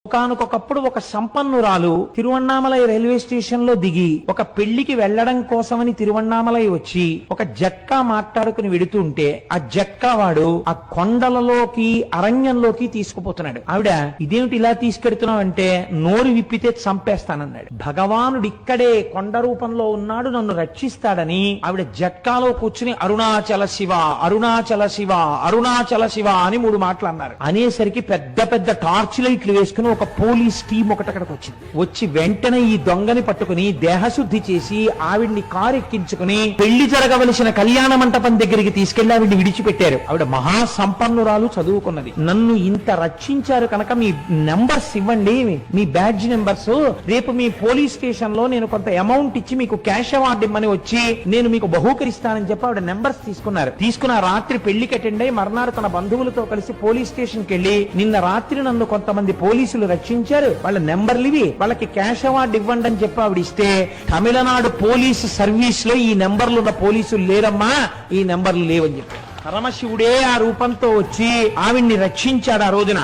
ఒకానొకప్పుడు ఒక సంపన్నురాలు Tiruvannamalai railway station లో దిగి ఒక పెళ్లికి వెళ్లడం కోసమని తిరువణ్ణామలై వచ్చి ఒక జట్కా మాట్లాడుకుని వెడుతుంటే ఆ జట్కా వాడు ఆ కొండలలోకి అరణ్యంలోకి తీసుకుపోతున్నాడు. ఆవిడ ఇదేమిటి ఇలా తీసుకెడుతున్నావు అంటే నోరు విప్పితే చంపేస్తానన్నాడు. భగవానుడు ఇక్కడే కొండ రూపంలో ఉన్నాడు, నన్ను రక్షిస్తాడని ఆవిడ జట్కాలో కూర్చుని అరుణాచల శివ అరుణాచల శివ అరుణాచల శివ అని 3 మాటలు అన్నారు. అనేసరికి పెద్ద పెద్ద టార్చ్ లైట్లు వేసుకుని ఒక పోలీస్ టీం ఒకటక్కడికి వచ్చింది. వచ్చి వెంటనే ఈ దొంగని పట్టుకుని దేహశుద్ధి చేసి ఆవిడ్ని కారు ఎక్కించుకుని పెళ్లి జరగవలసిన కళ్యాణ మంటపం దగ్గరికి తీసుకెళ్లి ఆవిడ్ని విడిచిపెట్టారు. ఆవిడ మహా సంపన్నురాలు, చదువుకున్నది. నన్ను ఇంత రక్షించారు కనుక మీ నెంబర్స్ ఇవ్వండి, మీ బ్యాడ్జ్ నెంబర్స్. రేపు మీ పోలీస్ స్టేషన్ లో నేను కొంత అమౌంట్ ఇచ్చి మీకు క్యాష్ అవార్డు ఇమ్మని వచ్చి నేను మీకు బహూకరిస్తానని చెప్పి ఆవిడ నెంబర్స్ తీసుకున్నారు. తీసుకున్న రాత్రి పెళ్లికి అటెండ్ అయి మర్నాడు తన బంధువులతో కలిసి పోలీస్ స్టేషన్ కి వెళ్లి నిన్న రాత్రి నన్ను కొంతమంది పోలీసులు రక్షించారు, వాళ్ళ నెంబర్లు ఇవి, వాళ్ళకి క్యాష్ అవార్డు ఇవ్వండి అని చెప్పి ఆవిడ ఇస్తే తమిళనాడు పోలీసు సర్వీస్ లో ఈ నెంబర్లు ఉన్న పోలీసులు లేరమ్మా, ఈ నెంబర్లు లేవని చెప్పి పరమశివుడే ఆ రూపంతో వచ్చి ఆవిడ్ని రక్షించాడు ఆ రోజున.